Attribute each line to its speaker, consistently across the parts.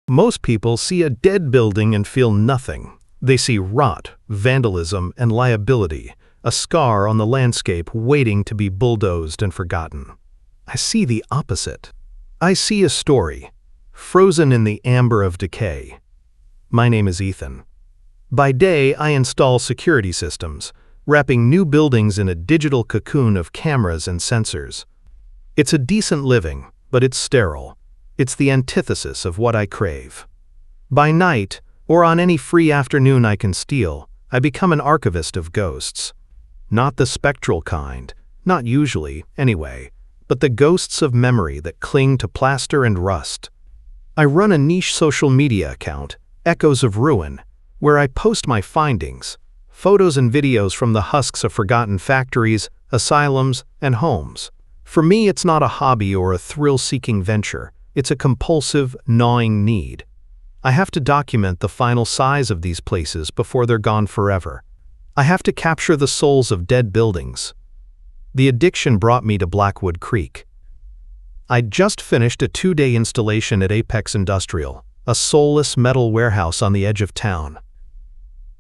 Speaker 1: Most people see a dead building and feel nothing. They see rot, vandalism, and liability, a scar on the landscape waiting to be bulldozed and forgotten. I see the opposite. I see a story, frozen in the amber of decay. My name is Ethan. By day, I install security systems, wrapping new buildings in a digital cocoon of cameras and sensors. It's a decent living, but it's sterile. It's the antithesis of what I crave. By night, or on any free afternoon I can steal, I become an archivist of ghosts. Not the spectral kind, not usually, anyway, but the ghosts of memory that cling to plaster and rust. I run a niche social media account, Echoes of Ruin, where I post my findings, photos and videos from the husks of forgotten factories, asylums, and homes. For me, it's not a hobby or a thrill-seeking venture. It's a compulsive, gnawing need. I have to document the final size of these places before they're gone forever. I have to capture the souls of dead buildings. The addiction brought me to Blackwood Creek. I'd just finished a 2-day installation at Apex Industrial, a soulless metal warehouse on the edge of town.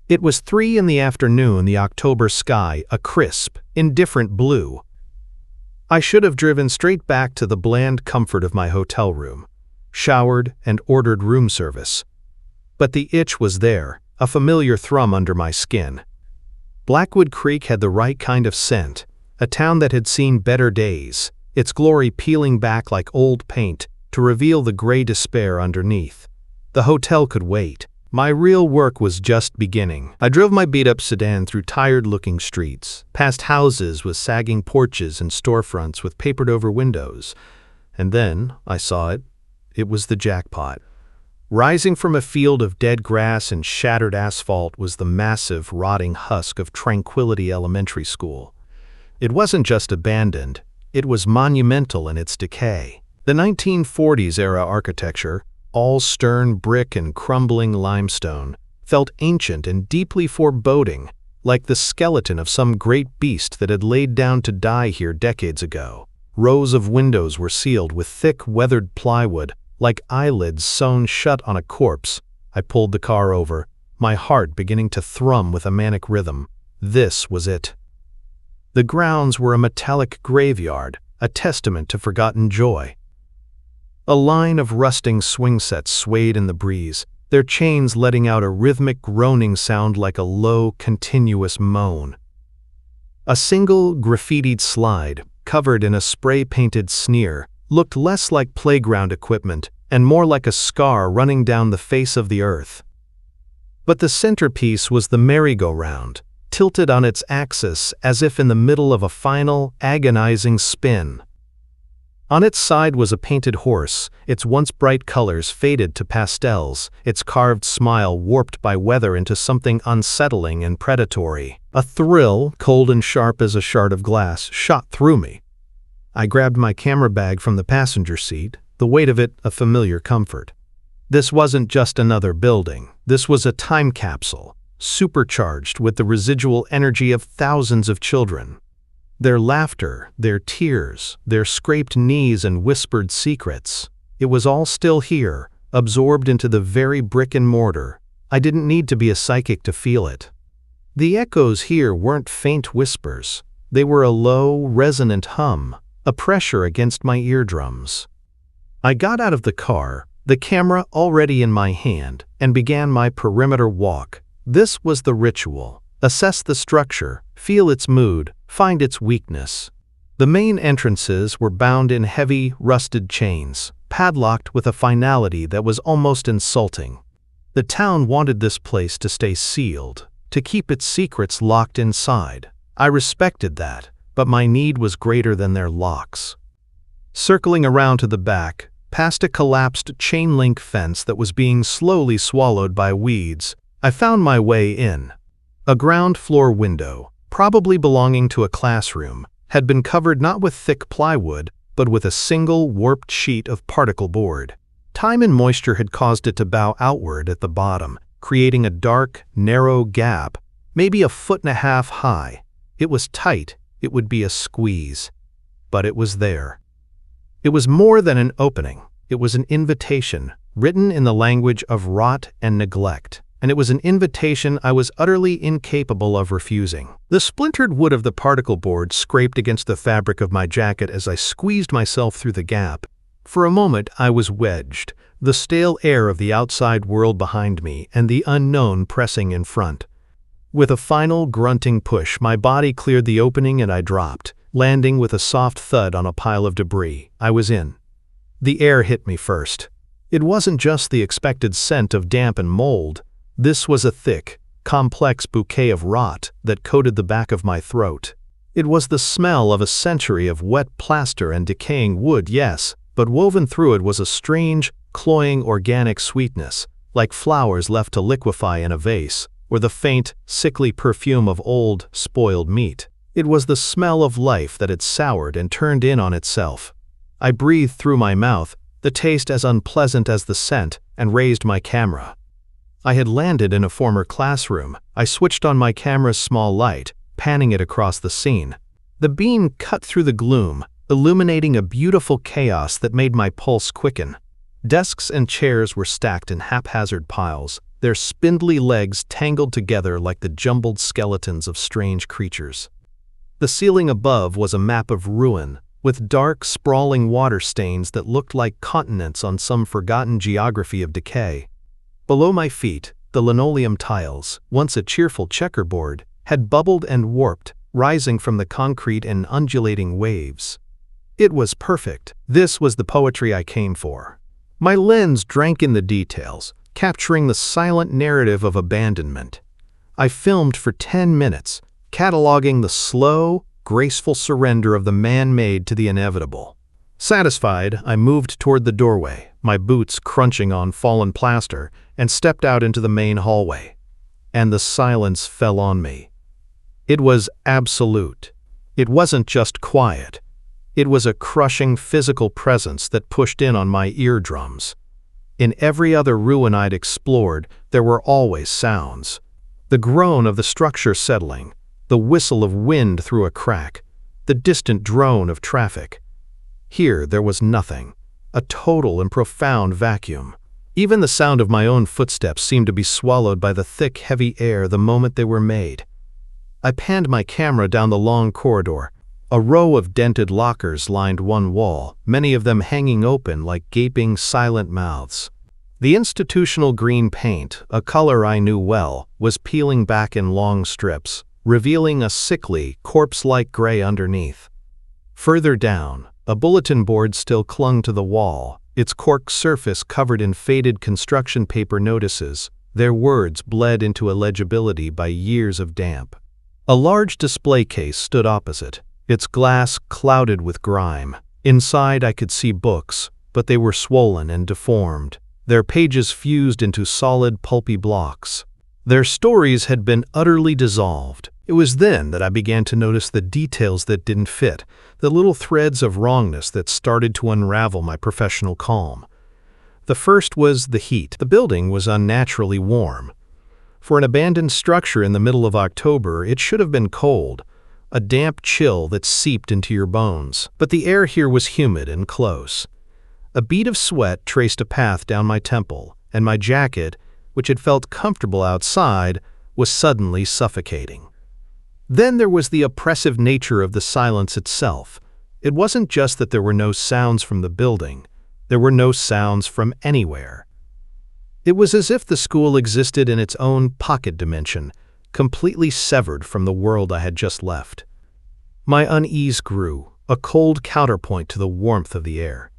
Speaker 1: It was 3 in the afternoon, the October sky, a crisp, indifferent blue. I should have driven straight back to the bland comfort of my hotel room, showered and ordered room service. But the itch was there, a familiar thrum under my skin. Blackwood Creek had the right kind of scent, a town that had seen better days, its glory peeling back like old paint to reveal the gray despair underneath. The hotel could wait. My real work was just beginning. I drove my beat-up sedan through tired-looking streets, past houses with sagging porches and storefronts with papered-over windows. And then, I saw it. It was the jackpot. Rising from a field of dead grass and shattered asphalt was the massive, rotting husk of Tranquility Elementary School. It wasn't just abandoned. It was monumental in its decay. The 1940s-era architecture, all stern brick and crumbling limestone, felt ancient and deeply foreboding, like the skeleton of some great beast that had laid down to die here decades ago. Rows of windows were sealed with thick, weathered plywood, like eyelids sewn shut on a corpse. I pulled the car over, my heart beginning to thrum with a manic rhythm. This was it. The grounds were a metallic graveyard, a testament to forgotten joy. A line of rusting swing sets swayed in the breeze, their chains letting out a rhythmic groaning sound like a low, continuous moan. A single graffitied slide, covered in a spray-painted sneer, looked less like playground equipment and more like a scar running down the face of the earth. But the centerpiece was the merry-go-round, tilted on its axis as if in the middle of a final, agonizing spin. On its side was a painted horse, its once bright colors faded to pastels, its carved smile warped by weather into something unsettling and predatory. A thrill, cold and sharp as a shard of glass, shot through me. I grabbed my camera bag from the passenger seat, the weight of it a familiar comfort. This wasn't just another building. This was a time capsule, supercharged with the residual energy of thousands of children. Their laughter, their tears, their scraped knees and whispered secrets. It was all still here, absorbed into the very brick and mortar. I didn't need to be a psychic to feel it. The echoes here weren't faint whispers. They were a low, resonant hum, a pressure against my eardrums. I got out of the car, the camera already in my hand, and began my perimeter walk. This was the ritual. Assess the structure, feel its mood, find its weakness. The main entrances were bound in heavy, rusted chains, padlocked with a finality that was almost insulting. The town wanted this place to stay sealed, to keep its secrets locked inside. I respected that, but my need was greater than their locks. Circling around to the back, past a collapsed chain-link fence that was being slowly swallowed by weeds, I found my way in. A ground-floor window, probably belonging to a classroom, had been covered not with thick plywood, but with a single warped sheet of particle board. Time and moisture had caused it to bow outward at the bottom, creating a dark, narrow gap, maybe 1.5 feet high. It was tight, it would be a squeeze. But it was there. It was more than an opening. It was an invitation, written in the language of rot and neglect, and it was an invitation I was utterly incapable of refusing. The splintered wood of the particle board scraped against the fabric of my jacket as I squeezed myself through the gap. For a moment I was wedged, the stale air of the outside world behind me and the unknown pressing in front. With a final grunting push, my body cleared the opening and I dropped, landing with a soft thud on a pile of debris. I was in. The air hit me first. It wasn't just the expected scent of damp and mold. This was a thick, complex bouquet of rot that coated the back of my throat. It was the smell of a century of wet plaster and decaying wood, yes, but woven through it was a strange, cloying organic sweetness, like flowers left to liquefy in a vase, or the faint, sickly perfume of old, spoiled meat. It was the smell of life that had soured and turned in on itself. I breathed through my mouth, the taste as unpleasant as the scent, and raised my camera. I had landed in a former classroom. I switched on my camera's small light, panning it across the scene. The beam cut through the gloom, illuminating a beautiful chaos that made my pulse quicken. Desks and chairs were stacked in haphazard piles, their spindly legs tangled together like the jumbled skeletons of strange creatures. The ceiling above was a map of ruin, with dark, sprawling water stains that looked like continents on some forgotten geography of decay. Below my feet, the linoleum tiles, once a cheerful checkerboard, had bubbled and warped, rising from the concrete in undulating waves. It was perfect. This was the poetry I came for. My lens drank in the details, capturing the silent narrative of abandonment. I filmed for 10 minutes, cataloging the slow, graceful surrender of the man-made to the inevitable. Satisfied, I moved toward the doorway, my boots crunching on fallen plaster, and stepped out into the main hallway. And the silence fell on me. It was absolute. It wasn't just quiet. It was a crushing physical presence that pushed in on my eardrums. In every other ruin I'd explored, there were always sounds. The groan of the structure settling, the whistle of wind through a crack, the distant drone of traffic. Here there was nothing, a total and profound vacuum. Even the sound of my own footsteps seemed to be swallowed by the thick, heavy air the moment they were made. I panned my camera down the long corridor. A row of dented lockers lined one wall, many of them hanging open like gaping, silent mouths. The institutional green paint, a color I knew well, was peeling back in long strips, revealing a sickly, corpse-like gray underneath. Further down, a bulletin board still clung to the wall, its cork surface covered in faded construction paper notices, their words bled into illegibility by years of damp. A large display case stood opposite, its glass clouded with grime. Inside I could see books, but they were swollen and deformed, their pages fused into solid, pulpy blocks. Their stories had been utterly dissolved. It was then that I began to notice the details that didn't fit, the little threads of wrongness that started to unravel my professional calm. The first was the heat. The building was unnaturally warm. For an abandoned structure in the middle of October, it should have been cold, a damp chill that seeped into your bones. But the air here was humid and close. A bead of sweat traced a path down my temple, and my jacket, which had felt comfortable outside, was suddenly suffocating. Then there was the oppressive nature of the silence itself. It wasn't just that there were no sounds from the building. There were no sounds from anywhere. It was as if the school existed in its own pocket dimension, completely severed from the world I had just left. My unease grew, a cold counterpoint to the warmth of the air.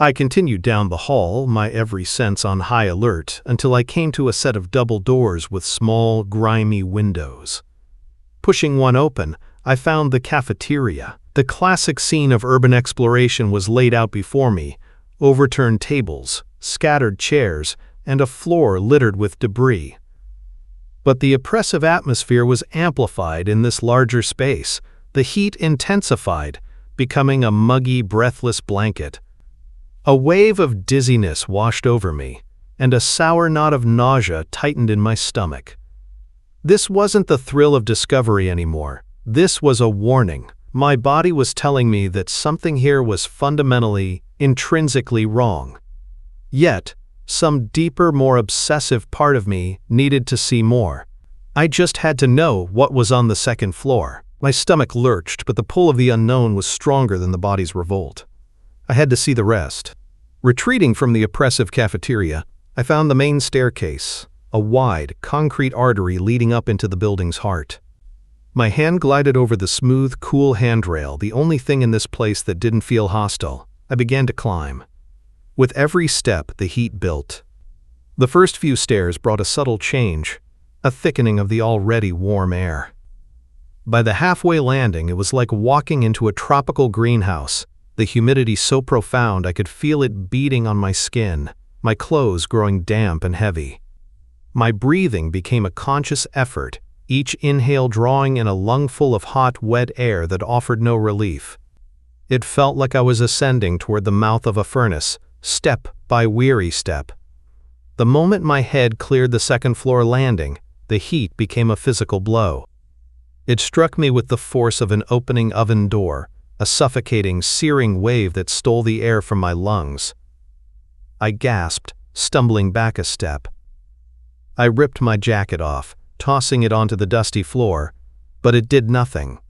Speaker 1: I continued down the hall, my every sense on high alert, until I came to a set of double doors with small, grimy windows. Pushing one open, I found the cafeteria. The classic scene of urban exploration was laid out before me: overturned tables, scattered chairs, and a floor littered with debris. But the oppressive atmosphere was amplified in this larger space. The heat intensified, becoming a muggy, breathless blanket. A wave of dizziness washed over me, and a sour knot of nausea tightened in my stomach. This wasn't the thrill of discovery anymore. This was a warning. My body was telling me that something here was fundamentally, intrinsically wrong. Yet, some deeper, more obsessive part of me needed to see more. I just had to know what was on the second floor. My stomach lurched, but the pull of the unknown was stronger than the body's revolt. I had to see the rest. Retreating from the oppressive cafeteria, I found the main staircase, a wide, concrete artery leading up into the building's heart. My hand glided over the smooth, cool handrail, the only thing in this place that didn't feel hostile. I began to climb. With every step, the heat built. The first few stairs brought a subtle change, a thickening of the already warm air. By the halfway landing, it was like walking into a tropical greenhouse, the humidity so profound I could feel it beating on my skin, my clothes growing damp and heavy. My breathing became a conscious effort, each inhale drawing in a lungful of hot, wet air that offered no relief. It felt like I was ascending toward the mouth of a furnace, step by weary step. The moment my head cleared the second-floor landing, the heat became a physical blow. It struck me with the force of an opening oven door, a suffocating, searing wave that stole the air from my lungs. I gasped, stumbling back a step. I ripped my jacket off, tossing it onto the dusty floor, but it did nothing.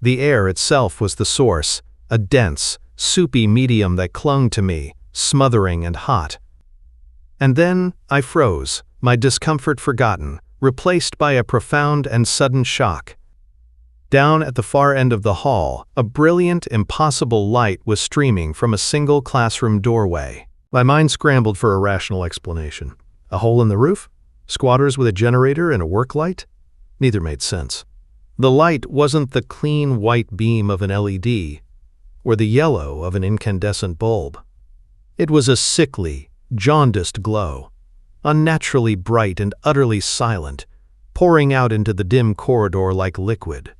Speaker 1: The air itself was the source, a dense, soupy medium that clung to me, smothering and hot. And then I froze, my discomfort forgotten, replaced by a profound and sudden shock. Down at the far end of the hall, a brilliant, impossible light was streaming from a single classroom doorway. My mind scrambled for a rational explanation. A hole in the roof? Squatters with a generator and a work light? Neither made sense. The light wasn't the clean white beam of an LED, or the yellow of an incandescent bulb. It was a sickly, jaundiced glow, unnaturally bright and utterly silent, pouring out into the dim corridor like liquid.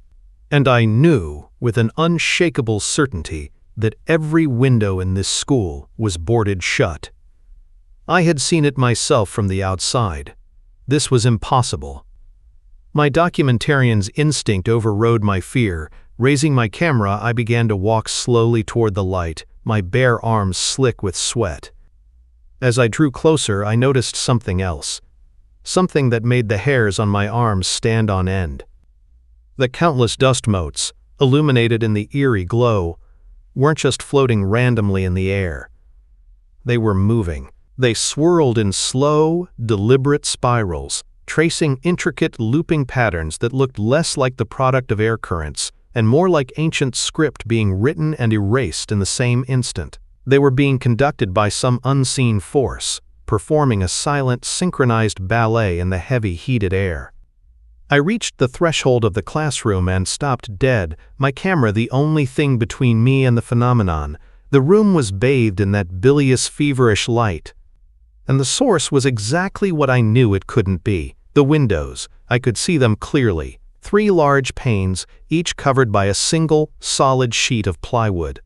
Speaker 1: And I knew, with an unshakable certainty, that every window in this school was boarded shut. I had seen it myself from the outside. This was impossible. My documentarian's instinct overrode my fear. Raising my camera, I began to walk slowly toward the light, my bare arms slick with sweat. As I drew closer, I noticed something else. Something that made the hairs on my arms stand on end. The countless dust motes, illuminated in the eerie glow, weren't just floating randomly in the air. They were moving. They swirled in slow, deliberate spirals, tracing intricate looping patterns that looked less like the product of air currents and more like ancient script being written and erased in the same instant. They were being conducted by some unseen force, performing a silent, synchronized ballet in the heavy, heated air. I reached the threshold of the classroom and stopped dead, my camera the only thing between me and the phenomenon. The room was bathed in that bilious, feverish light. And the source was exactly what I knew it couldn't be. The windows, I could see them clearly. 3 large panes, each covered by a single, solid sheet of plywood.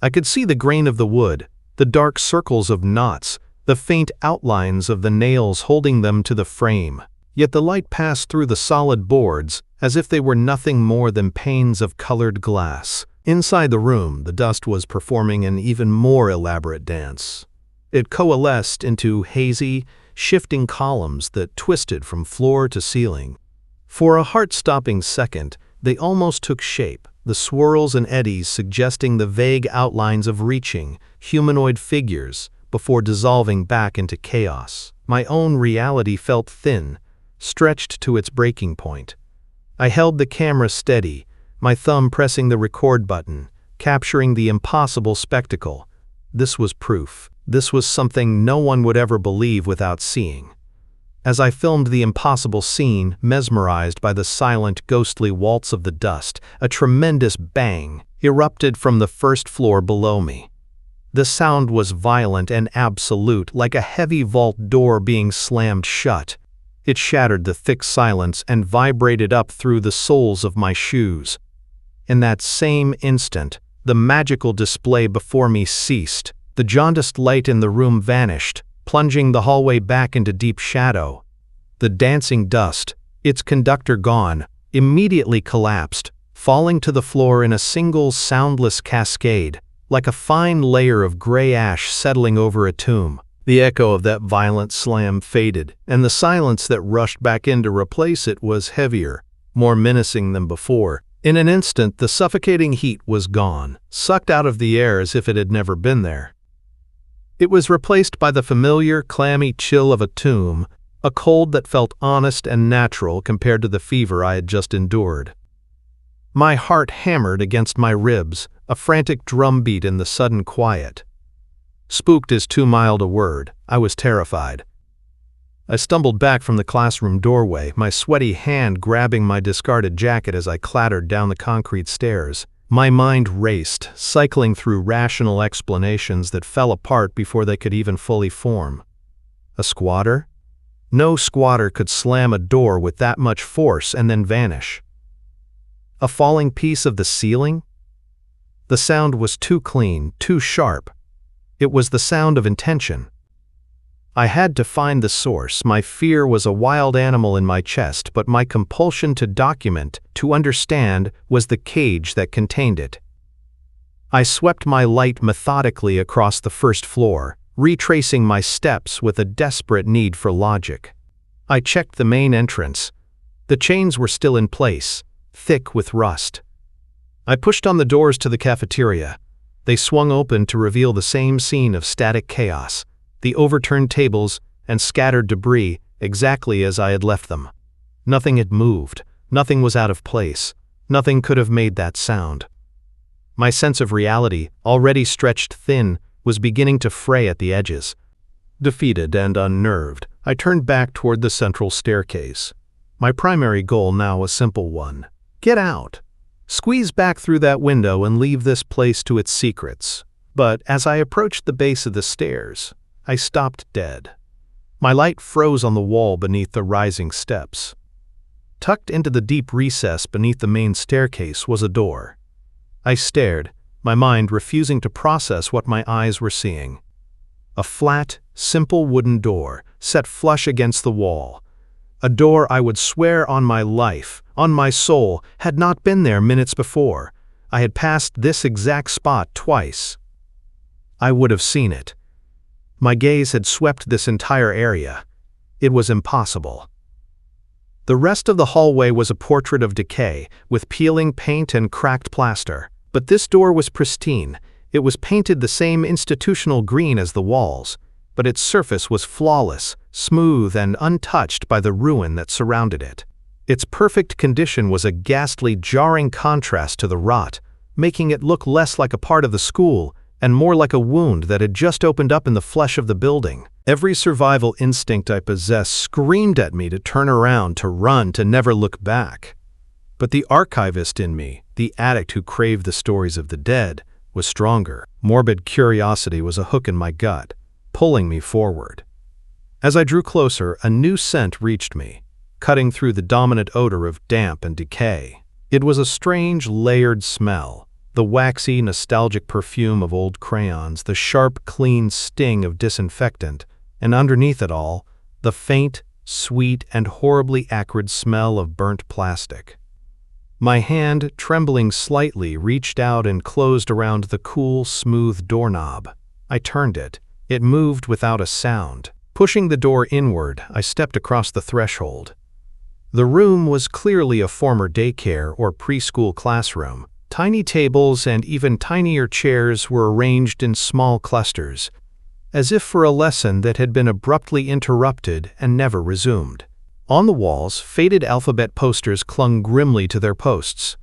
Speaker 1: I could see the grain of the wood, the dark circles of knots, the faint outlines of the nails holding them to the frame. Yet the light passed through the solid boards as if they were nothing more than panes of colored glass. Inside the room, the dust was performing an even more elaborate dance. It coalesced into hazy, shifting columns that twisted from floor to ceiling. For a heart-stopping second, they almost took shape, the swirls and eddies suggesting the vague outlines of reaching, humanoid figures, before dissolving back into chaos. My own reality felt thin, stretched to its breaking point. I held the camera steady, my thumb pressing the record button, capturing the impossible spectacle. This was proof. This was something no one would ever believe without seeing. As I filmed the impossible scene, mesmerized by the silent, ghostly waltz of the dust, a tremendous bang erupted from the first floor below me. The sound was violent and absolute, like a heavy vault door being slammed shut. It shattered the thick silence and vibrated up through the soles of my shoes. In that same instant, the magical display before me ceased. The jaundiced light in the room vanished, plunging the hallway back into deep shadow. The dancing dust, its conductor gone, immediately collapsed, falling to the floor in a single soundless cascade, like a fine layer of gray ash settling over a tomb. The echo of that violent slam faded, and the silence that rushed back in to replace it was heavier, more menacing than before. In an instant, the suffocating heat was gone, sucked out of the air as if it had never been there. It was replaced by the familiar, clammy chill of a tomb, a cold that felt honest and natural compared to the fever I had just endured. My heart hammered against my ribs, a frantic drumbeat in the sudden quiet. Spooked is too mild a word. I was terrified. I stumbled back from the classroom doorway, my sweaty hand grabbing my discarded jacket as I clattered down the concrete stairs. My mind raced, cycling through rational explanations that fell apart before they could even fully form. A squatter? No squatter could slam a door with that much force and then vanish. A falling piece of the ceiling? The sound was too clean, too sharp. It was the sound of intention. I had to find the source. My fear was a wild animal in my chest, but my compulsion to document, to understand, was the cage that contained it. I swept my light methodically across the first floor, retracing my steps with a desperate need for logic. I checked the main entrance. The chains were still in place, thick with rust. I pushed on the doors to the cafeteria. They swung open to reveal the same scene of static chaos. The overturned tables and scattered debris exactly as I had left them. Nothing had moved, nothing was out of place, nothing could have made that sound. My sense of reality, already stretched thin, was beginning to fray at the edges. Defeated and unnerved, I turned back toward the central staircase. My primary goal now a simple one. Get out. Squeeze back through that window and leave this place to its secrets. But as I approached the base of the stairs, I stopped dead. My light froze on the wall beneath the rising steps. Tucked into the deep recess beneath the main staircase was a door. I stared, my mind refusing to process what my eyes were seeing. A flat, simple wooden door, set flush against the wall. A door I would swear on my life, on my soul, had not been there minutes before. I had passed this exact spot twice. I would have seen it. My gaze had swept this entire area. It was impossible. The rest of the hallway was a portrait of decay, with peeling paint and cracked plaster. But this door was pristine. It was painted the same institutional green as the walls, but its surface was flawless, smooth and untouched by the ruin that surrounded it. Its perfect condition was a ghastly, jarring contrast to the rot, making it look less like a part of the school and more like a wound that had just opened up in the flesh of the building. Every survival instinct I possessed screamed at me to turn around, to run, to never look back. But the archivist in me, the addict who craved the stories of the dead, was stronger. Morbid curiosity was a hook in my gut, pulling me forward. As I drew closer, a new scent reached me, cutting through the dominant odor of damp and decay. It was a strange, layered smell. The waxy, nostalgic perfume of old crayons, the sharp, clean sting of disinfectant, and underneath it all, the faint, sweet, and horribly acrid smell of burnt plastic. My hand, trembling slightly, reached out and closed around the cool, smooth doorknob. I turned it. It moved without a sound. Pushing the door inward, I stepped across the threshold. The room was clearly a former daycare or preschool classroom. Tiny tables and even tinier chairs were arranged in small clusters, as if for a lesson that had been abruptly interrupted and never resumed. On the walls, faded alphabet posters clung grimly to their posts.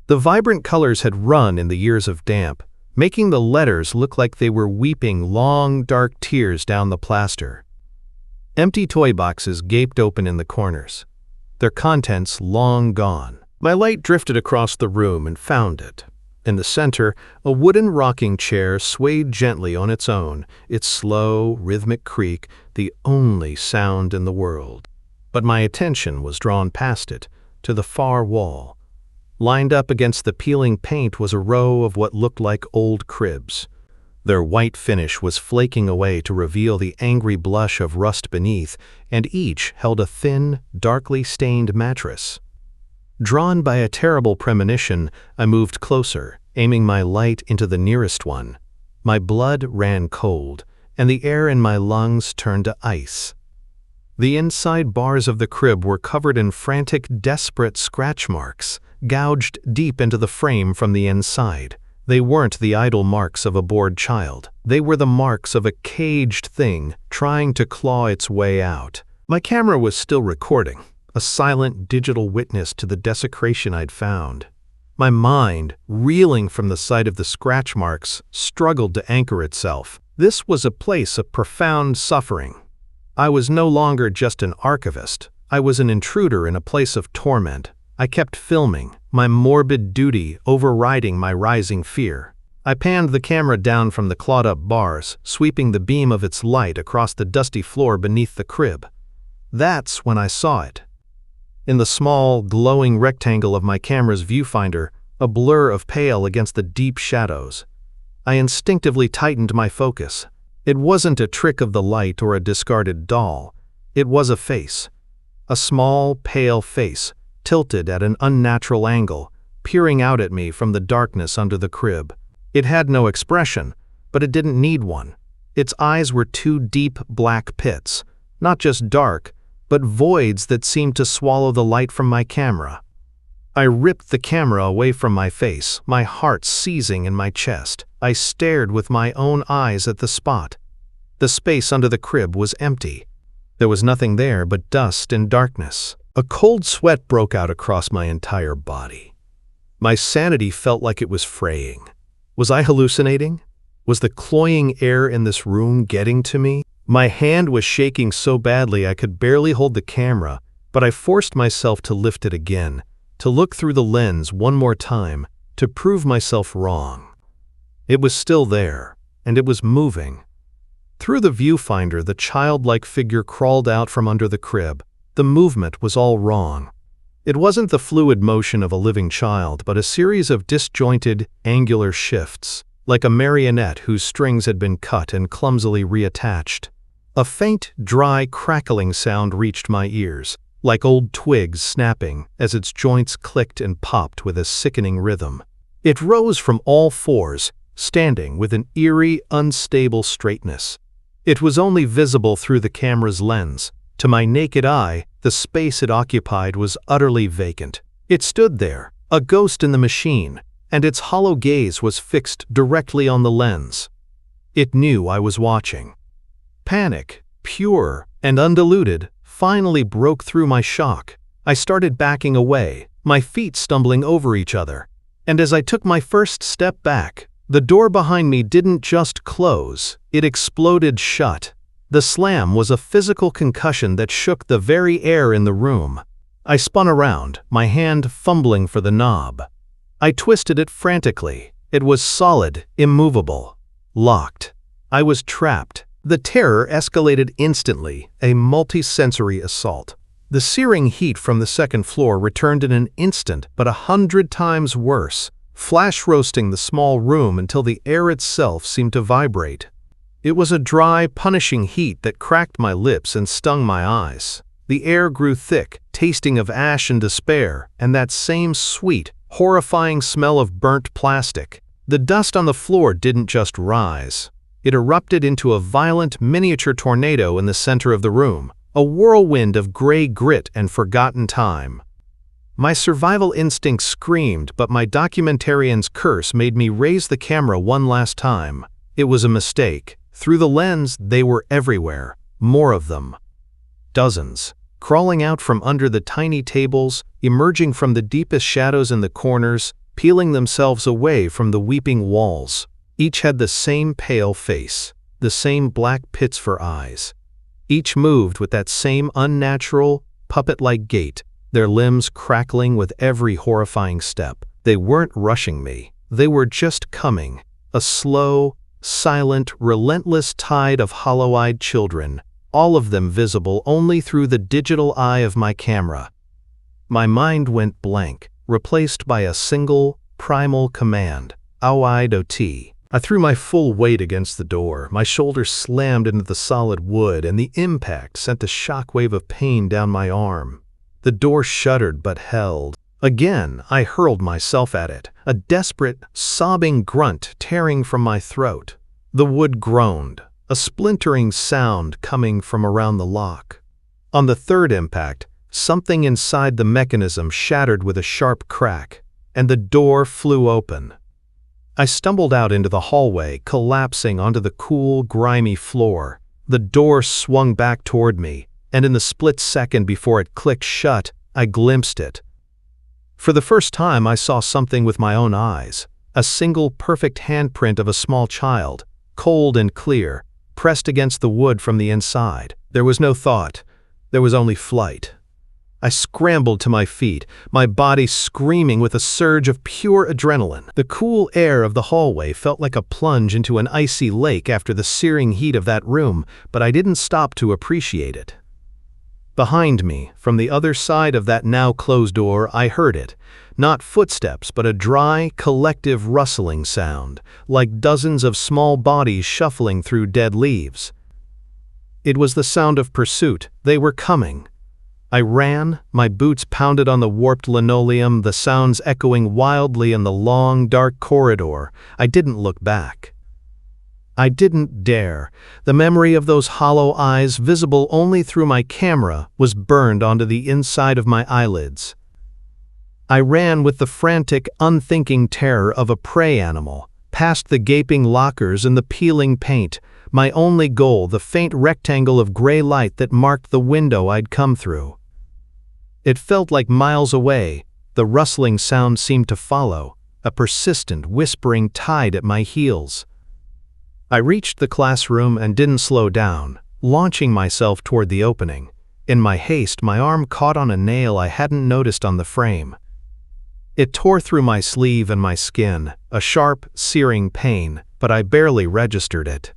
Speaker 1: The vibrant colors had run in the years of damp, making the letters look like they were weeping long, dark tears down the plaster. Empty toy boxes gaped open in the corners, their contents long gone. My light drifted across the room and found it. In the center, a wooden rocking chair swayed gently on its own, its slow, rhythmic creak the only sound in the world. But my attention was drawn past it, to the far wall. Lined up against the peeling paint was a row of what looked like old cribs. Their white finish was flaking away to reveal the angry blush of rust beneath, and each held a thin, darkly stained mattress. Drawn by a terrible premonition, I moved closer, aiming my light into the nearest one. My blood ran cold, and the air in my lungs turned to ice. The inside bars of the crib were covered in frantic, desperate scratch marks, gouged deep into the frame from the inside. They weren't the idle marks of a bored child. They were the marks of a caged thing trying to claw its way out. My camera was still recording, a silent digital witness to the desecration I'd found. My mind, reeling from the sight of the scratch marks, struggled to anchor itself. This was a place of profound suffering. I was no longer just an archivist. I was an intruder in a place of torment. I kept filming, my morbid duty overriding my rising fear. I panned the camera down from the clawed-up bars, sweeping the beam of its light across the dusty floor beneath the crib. That's when I saw it. In the small, glowing rectangle of my camera's viewfinder, a blur of pale against the deep shadows. I instinctively tightened my focus. It wasn't a trick of the light or a discarded doll. It was a face. A small, pale face, tilted at an unnatural angle, peering out at me from the darkness under the crib. It had no expression, but it didn't need one. Its eyes were two deep black pits, not just dark, but voids that seemed to swallow the light from my camera. I ripped the camera away from my face, my heart seizing in my chest. I stared with my own eyes at the spot. The space under the crib was empty. There was nothing there but dust and darkness. A cold sweat broke out across my entire body. My sanity felt like it was fraying. Was I hallucinating? Was the cloying air in this room getting to me? My hand was shaking so badly I could barely hold the camera, but I forced myself to lift it again, to look through the lens one more time, to prove myself wrong. It was still there, and it was moving. Through the viewfinder, the childlike figure crawled out from under the crib. The movement was all wrong. It wasn't the fluid motion of a living child, but a series of disjointed, angular shifts, like a marionette whose strings had been cut and clumsily reattached. A faint, dry, crackling sound reached my ears, like old twigs snapping as its joints clicked and popped with a sickening rhythm. It rose from all fours, standing with an eerie, unstable straightness. It was only visible through the camera's lens. To my naked eye, the space it occupied was utterly vacant. It stood there, a ghost in the machine, and its hollow gaze was fixed directly on the lens. It knew I was watching. Panic, pure and undiluted, finally broke through my shock. I started backing away, my feet stumbling over each other. And as I took my first step back, the door behind me didn't just close, it exploded shut. The slam was a physical concussion that shook the very air in the room. I spun around, my hand fumbling for the knob. I twisted it frantically. It was solid, immovable, locked. I was trapped. The terror escalated instantly, a multi-sensory assault. The searing heat from the second floor returned in an instant, but 100 times worse, flash roasting the small room until the air itself seemed to vibrate. It was a dry, punishing heat that cracked my lips and stung my eyes. The air grew thick, tasting of ash and despair, and that same sweet, horrifying smell of burnt plastic. The dust on the floor didn't just rise. It erupted into a violent miniature tornado in the center of the room, a whirlwind of gray grit and forgotten time. My survival instinct screamed, but my documentarian's curse made me raise the camera one last time. It was a mistake. Through the lens, they were everywhere, more of them. Dozens, crawling out from under the tiny tables, emerging from the deepest shadows in the corners, peeling themselves away from the weeping walls. Each had the same pale face, the same black pits for eyes. Each moved with that same unnatural, puppet-like gait, their limbs crackling with every horrifying step. They weren't rushing me. They were just coming, a slow, silent, relentless tide of hollow-eyed children, all of them visible only through the digital eye of my camera. My mind went blank, replaced by a single, primal command, Awide-ot. I threw my full weight against the door, my shoulders slammed into the solid wood, and the impact sent a shockwave of pain down my arm. The door shuddered but held. Again, I hurled myself at it, a desperate, sobbing grunt tearing from my throat. The wood groaned, a splintering sound coming from around the lock. On the third impact, something inside the mechanism shattered with a sharp crack, and the door flew open. I stumbled out into the hallway, collapsing onto the cool, grimy floor. The door swung back toward me, and in the split second before it clicked shut, I glimpsed it. For the first time, I saw something with my own eyes, a single perfect handprint of a small child, cold and clear, pressed against the wood from the inside. There was no thought. There was only flight. I scrambled to my feet, my body screaming with a surge of pure adrenaline. The cool air of the hallway felt like a plunge into an icy lake after the searing heat of that room, but I didn't stop to appreciate it. Behind me, from the other side of that now closed door, I heard it. Not footsteps, but a dry, collective rustling sound, like dozens of small bodies shuffling through dead leaves. It was the sound of pursuit. They were coming. I ran, my boots pounded on the warped linoleum, the sounds echoing wildly in the long, dark corridor. I didn't look back. I didn't dare. The memory of those hollow eyes, visible only through my camera, was burned onto the inside of my eyelids. I ran with the frantic, unthinking terror of a prey animal, past the gaping lockers and the peeling paint, my only goal the faint rectangle of gray light that marked the window I'd come through. It felt like miles away. The rustling sound seemed to follow, a persistent, whispering tide at my heels. I reached the classroom and didn't slow down, launching myself toward the opening. In my haste, my arm caught on a nail I hadn't noticed on the frame. It tore through my sleeve and my skin, a sharp, searing pain, but I barely registered it.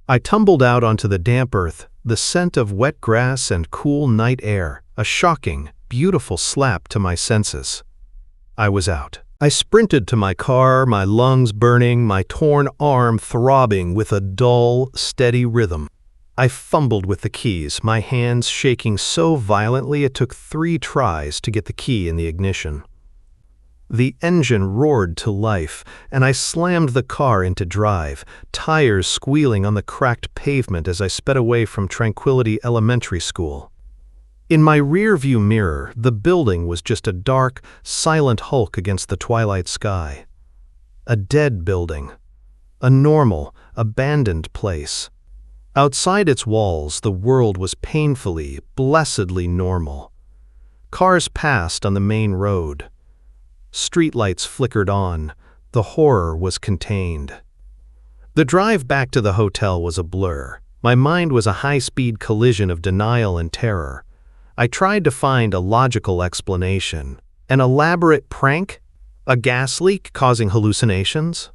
Speaker 1: I tumbled out onto the damp earth, the scent of wet grass and cool night air, a shocking, beautiful slap to my senses. I was out. I sprinted to my car, my lungs burning, my torn arm throbbing with a dull, steady rhythm. I fumbled with the keys, my hands shaking so violently it took 3 tries to get the key in the ignition. The engine roared to life, and I slammed the car into drive, tires squealing on the cracked pavement as I sped away from Tranquility Elementary School. In my rear-view mirror, the building was just a dark, silent hulk against the twilight sky. A dead building. A normal, abandoned place. Outside its walls, the world was painfully, blessedly normal. Cars passed on the main road. Streetlights flickered on. The horror was contained. The drive back to the hotel was a blur. My mind was a high-speed collision of denial and terror. I tried to find a logical explanation. An elaborate prank? A gas leak causing hallucinations?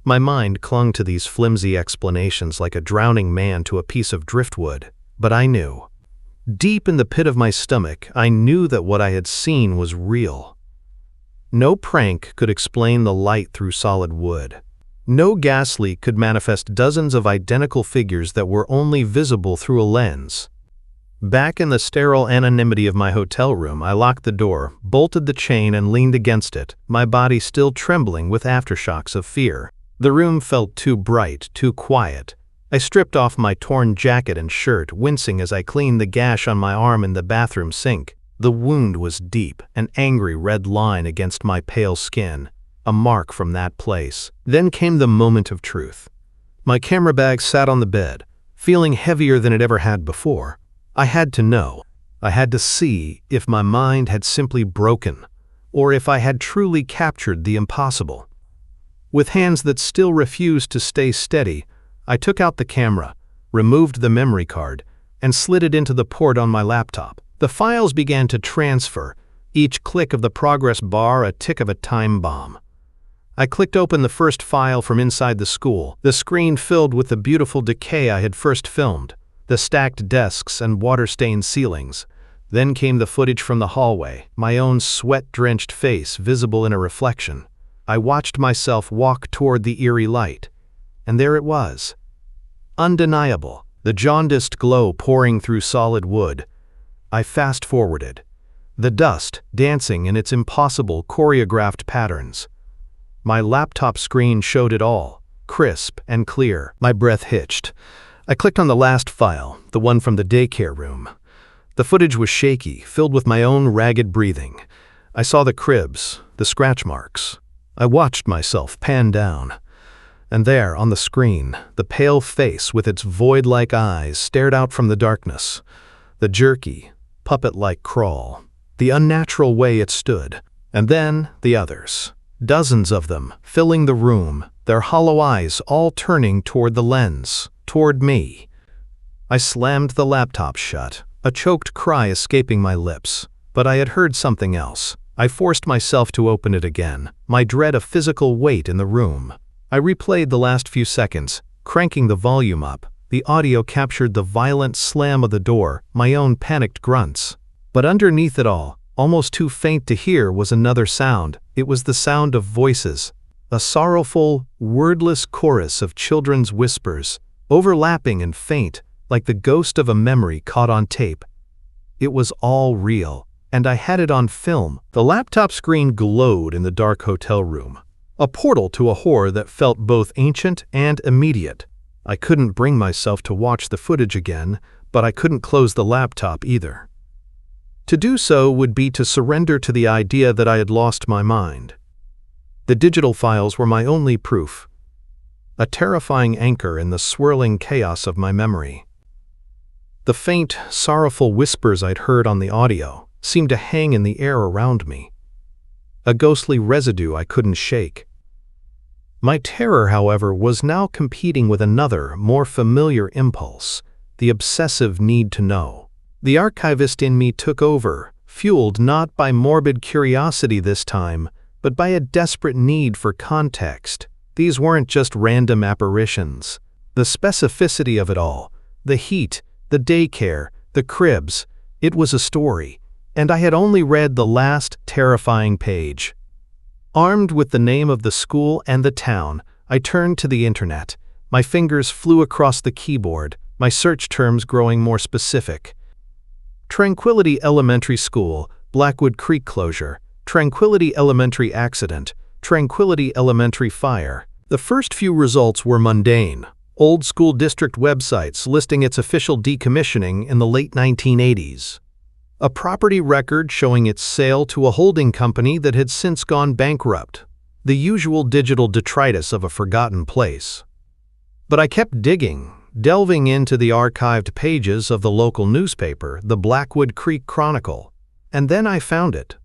Speaker 1: My mind clung to these flimsy explanations like a drowning man to a piece of driftwood. But I knew. Deep in the pit of my stomach, I knew that what I had seen was real. No prank could explain the light through solid wood. No gas leak could manifest dozens of identical figures that were only visible through a lens. Back in the sterile anonymity of my hotel room, I locked the door, bolted the chain, and leaned against it, my body still trembling with aftershocks of fear. The room felt too bright, too quiet. I stripped off my torn jacket and shirt, wincing as I cleaned the gash on my arm in the bathroom sink. The wound was deep, an angry red line against my pale skin, a mark from that place. Then came the moment of truth. My camera bag sat on the bed, feeling heavier than it ever had before. I had to know. I had to see if my mind had simply broken, or if I had truly captured the impossible. With hands that still refused to stay steady, I took out the camera, removed the memory card, and slid it into the port on my laptop. The files began to transfer, each click of the progress bar a tick of a time bomb. I clicked open the first file from inside the school, the screen filled with the beautiful decay I had first filmed, the stacked desks and water-stained ceilings. Then came the footage from the hallway, my own sweat-drenched face visible in a reflection. I watched myself walk toward the eerie light, and there it was. Undeniable, the jaundiced glow pouring through solid wood. I fast-forwarded. the dust dancing in its impossible choreographed patterns. My laptop screen showed it all, crisp and clear. My breath hitched. I clicked on the last file, the one from the daycare room. The footage was shaky, filled with my own ragged breathing. I saw the cribs, the scratch marks. I watched myself pan down. And there, on the screen, the pale face with its void-like eyes stared out from the darkness. The jerky, puppet-like crawl. The unnatural way it stood. And then the others. Dozens of them, filling the room, their hollow eyes all turning toward the lens, toward me. I slammed the laptop shut, a choked cry escaping my lips. But I had heard something else. I forced myself to open it again, my dread a physical weight in the room. I replayed the last few seconds, cranking the volume up. The audio captured the violent slam of the door, my own panicked grunts. But underneath it all, almost too faint to hear, was another sound. It was the sound of voices. A sorrowful, wordless chorus of children's whispers, overlapping and faint, like the ghost of a memory caught on tape. It was all real, and I had it on film. The laptop screen glowed in the dark hotel room. A portal to a horror that felt both ancient and immediate. I couldn't bring myself to watch the footage again, but I couldn't close the laptop either. To do so would be to surrender to the idea that I had lost my mind. The digital files were my only proof, a terrifying anchor in the swirling chaos of my memory. The faint, sorrowful whispers I'd heard on the audio seemed to hang in the air around me, a ghostly residue I couldn't shake. My terror, however, was now competing with another, more familiar impulse, the obsessive need to know. The archivist in me took over, fueled not by morbid curiosity this time, but by a desperate need for context. These weren't just random apparitions. The specificity of it all, the heat, the daycare, the cribs, it was a story, and I had only read the last terrifying page. Armed with the name of the school and the town, I turned to the internet. My fingers flew across the keyboard, my search terms growing more specific. Tranquility Elementary School, Blackwood Creek closure, Tranquility Elementary accident, Tranquility Elementary fire. The first few results were mundane. Old school district websites listing its official decommissioning in the late 1980s. A property record showing its sale to a holding company that had since gone bankrupt. The usual digital detritus of a forgotten place. But I kept digging, delving into the archived pages of the local newspaper, the Blackwood Creek Chronicle, and then I found it.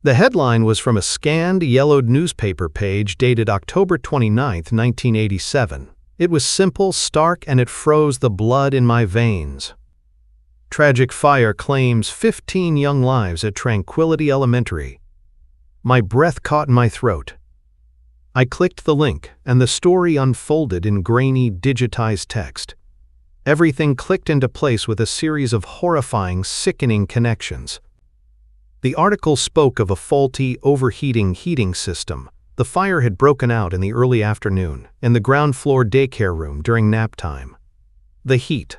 Speaker 1: The headline was from a scanned, yellowed newspaper page dated October 29, 1987. It was simple, stark, and it froze the blood in my veins. Tragic fire claims 15 young lives at Tranquility Elementary. My breath caught in my throat. I clicked the link, and the story unfolded in grainy, digitized text. Everything clicked into place with a series of horrifying, sickening connections. The article spoke of a faulty, overheating heating system. The fire had broken out in the early afternoon, in the ground floor daycare room during nap time. The heat.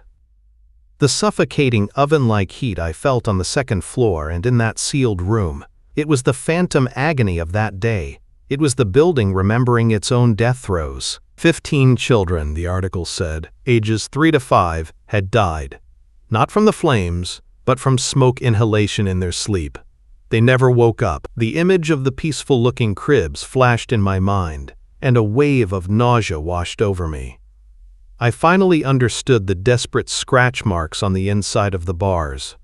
Speaker 1: The suffocating oven-like heat I felt on the second floor and in that sealed room. It was the phantom agony of that day. It was the building remembering its own death throes. 15 children, the article said, ages 3 to 5, had died. Not from the flames, but from smoke inhalation in their sleep. They never woke up. The image of the peaceful-looking cribs flashed in my mind, and a wave of nausea washed over me. I finally understood the desperate scratch marks on the inside of the bars.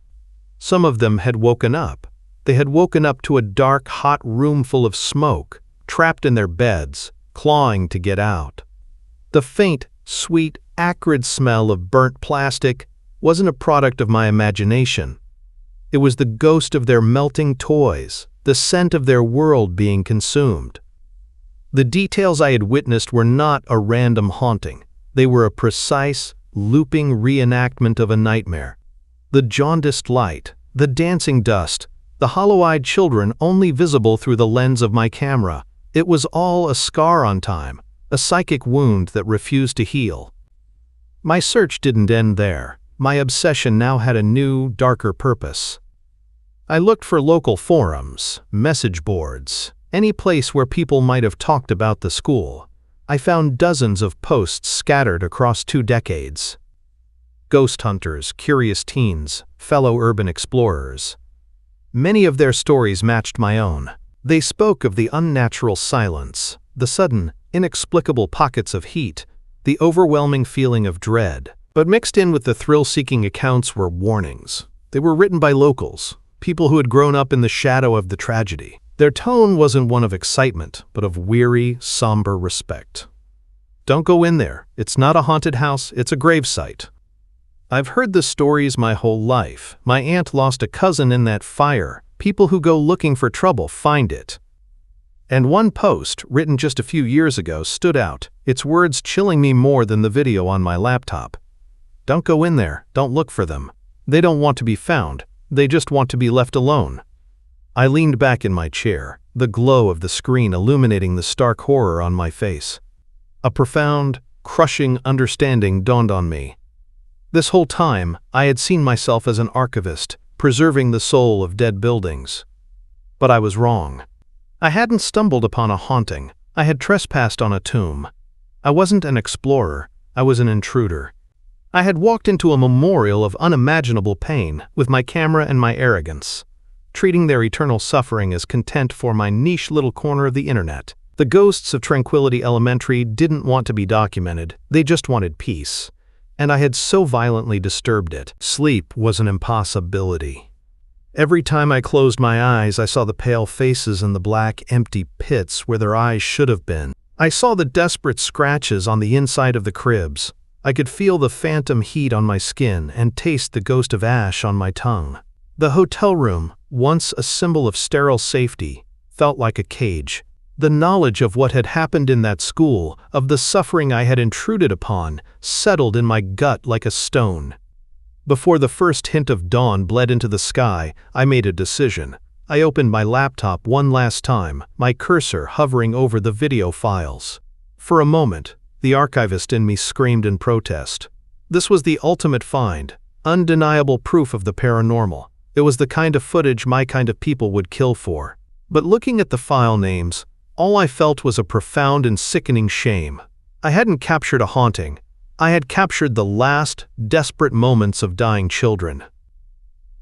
Speaker 1: Some of them had woken up. They had woken up to a dark, hot room full of smoke, trapped in their beds, clawing to get out. The faint, sweet, acrid smell of burnt plastic wasn't a product of my imagination. It was the ghost of their melting toys, the scent of their world being consumed. The details I had witnessed were not a random haunting. They were a precise, looping reenactment of a nightmare. The jaundiced light, the dancing dust, the hollow-eyed children only visible through the lens of my camera. It was all a scar on time, a psychic wound that refused to heal. My search didn't end there. My obsession now had a new, darker purpose. I looked for local forums, message boards, any place where people might have talked about the school. I found dozens of posts scattered across 2 decades. Ghost hunters, curious teens, fellow urban explorers. Many of their stories matched my own. They spoke of the unnatural silence, the sudden, inexplicable pockets of heat, the overwhelming feeling of dread. But mixed in with the thrill-seeking accounts were warnings. They were written by locals, people who had grown up in the shadow of the tragedy. Their tone wasn't one of excitement, but of weary, somber respect. Don't go in there. It's not a haunted house, it's a gravesite. I've heard the stories my whole life. My aunt lost a cousin in that fire. People who go looking for trouble find it. And one post, written just a few years ago, stood out, its words chilling me more than the video on my laptop. Don't go in there, don't look for them. They don't want to be found, they just want to be left alone. I leaned back in my chair, the glow of the screen illuminating the stark horror on my face. A profound, crushing understanding dawned on me. This whole time, I had seen myself as an archivist, preserving the soul of dead buildings. But I was wrong. I hadn't stumbled upon a haunting. I had trespassed on a tomb. I wasn't an explorer. I was an intruder. I had walked into a memorial of unimaginable pain with my camera and my arrogance, treating their eternal suffering as content for my niche little corner of the internet. The ghosts of Tranquility Elementary didn't want to be documented. They just wanted peace. And I had so violently disturbed it. Sleep was an impossibility. Every time I closed my eyes, I saw the pale faces in the black, empty pits where their eyes should have been. I saw the desperate scratches on the inside of the cribs. I could feel the phantom heat on my skin and taste the ghost of ash on my tongue. The hotel room, once a symbol of sterile safety, felt like a cage. The knowledge of what had happened in that school, of the suffering I had intruded upon, settled in my gut like a stone. Before the first hint of dawn bled into the sky, I made a decision. I opened my laptop one last time, my cursor hovering over the video files. For a moment, the archivist in me screamed in protest. This was the ultimate find, undeniable proof of the paranormal. It was the kind of footage my kind of people would kill for. But looking at the file names, all I felt was a profound and sickening shame. I hadn't captured a haunting. I had captured the last, desperate moments of dying children.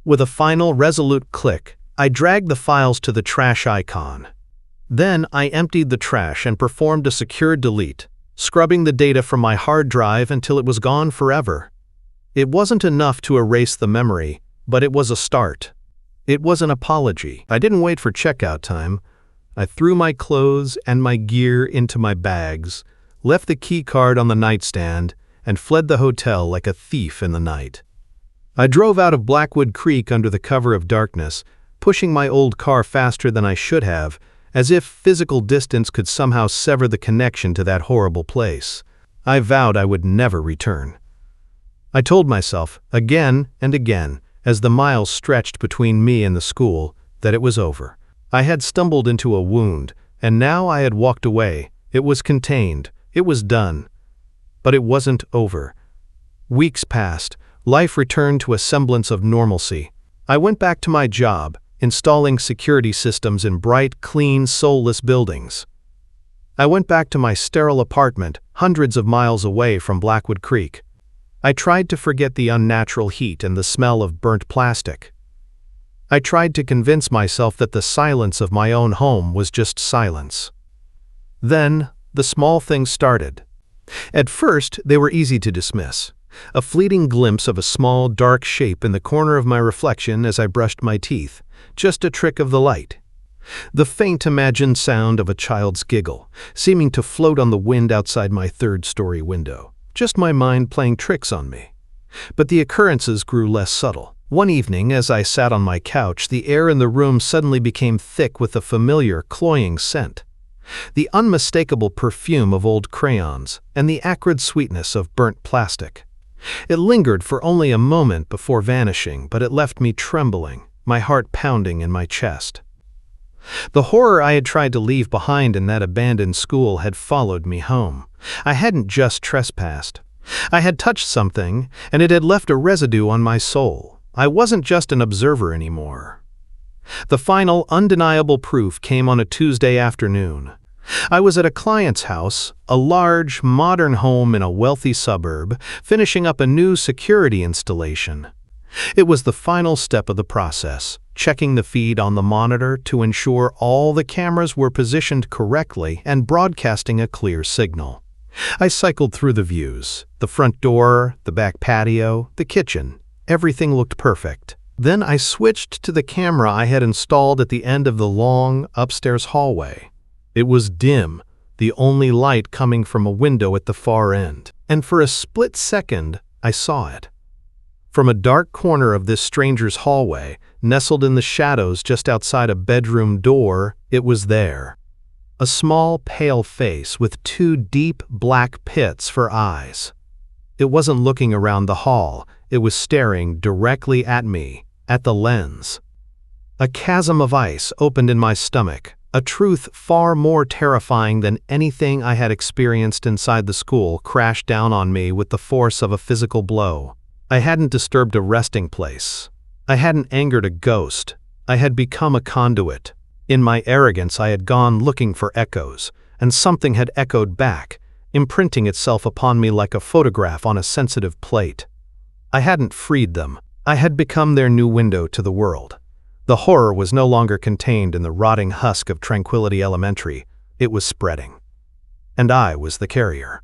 Speaker 1: With a final, resolute click, I dragged the files to the trash icon. Then I emptied the trash and performed a secure delete, scrubbing the data from my hard drive until it was gone forever. It wasn't enough to erase the memory, but it was a start. It was an apology. I didn't wait for checkout time. I threw my clothes and my gear into my bags, left the key card on the nightstand, and fled the hotel like a thief in the night. I drove out of Blackwood Creek under the cover of darkness, pushing my old car faster than I should have, as if physical distance could somehow sever the connection to that horrible place. I vowed I would never return. I told myself, again and again, as the miles stretched between me and the school, that it was over. I had stumbled into a wound, and now I had walked away. It was contained. It was done. But it wasn't over. Weeks passed. Life returned to a semblance of normalcy. I went back to my job, installing security systems in bright, clean, soulless buildings. I went back to my sterile apartment, hundreds of miles away from Blackwood Creek. I tried to forget the unnatural heat and the smell of burnt plastic. I tried to convince myself that the silence of my own home was just silence. Then, the small things started. At first, they were easy to dismiss. A fleeting glimpse of a small, dark shape in the corner of my reflection as I brushed my teeth, just a trick of the light. The faint imagined sound of a child's giggle, seeming to float on the wind outside my third-story window. Just my mind playing tricks on me. But the occurrences grew less subtle. One evening, as I sat on my couch, the air in the room suddenly became thick with a familiar, cloying scent. The unmistakable perfume of old crayons and the acrid sweetness of burnt plastic. It lingered for only a moment before vanishing, but it left me trembling, my heart pounding in my chest. The horror I had tried to leave behind in that abandoned school had followed me home. I hadn't just trespassed. I had touched something, and it had left a residue on my soul. I wasn't just an observer anymore. The final, undeniable proof came on a Tuesday afternoon. I was at a client's house, a large, modern home in a wealthy suburb, finishing up a new security installation. It was the final step of the process, checking the feed on the monitor to ensure all the cameras were positioned correctly and broadcasting a clear signal. I cycled through the views, the front door, the back patio, the kitchen. Everything looked perfect. Then I switched to the camera I had installed at the end of the long, upstairs hallway. It was dim, the only light coming from a window at the far end, and for a split second, I saw it. From a dark corner of this stranger's hallway, nestled in the shadows just outside a bedroom door, it was there. A small, pale face with two deep, black pits for eyes. It wasn't looking around the hall, it was staring directly at me, at the lens. A chasm of ice opened in my stomach, a truth far more terrifying than anything I had experienced inside the school crashed down on me with the force of a physical blow. I hadn't disturbed a resting place. I hadn't angered a ghost. I had become a conduit. In my arrogance, I had gone looking for echoes, and something had echoed back, imprinting itself upon me like a photograph on a sensitive plate. I hadn't freed them. I had become their new window to the world. The horror was no longer contained in the rotting husk of Tranquility Elementary. It was spreading. And I was the carrier.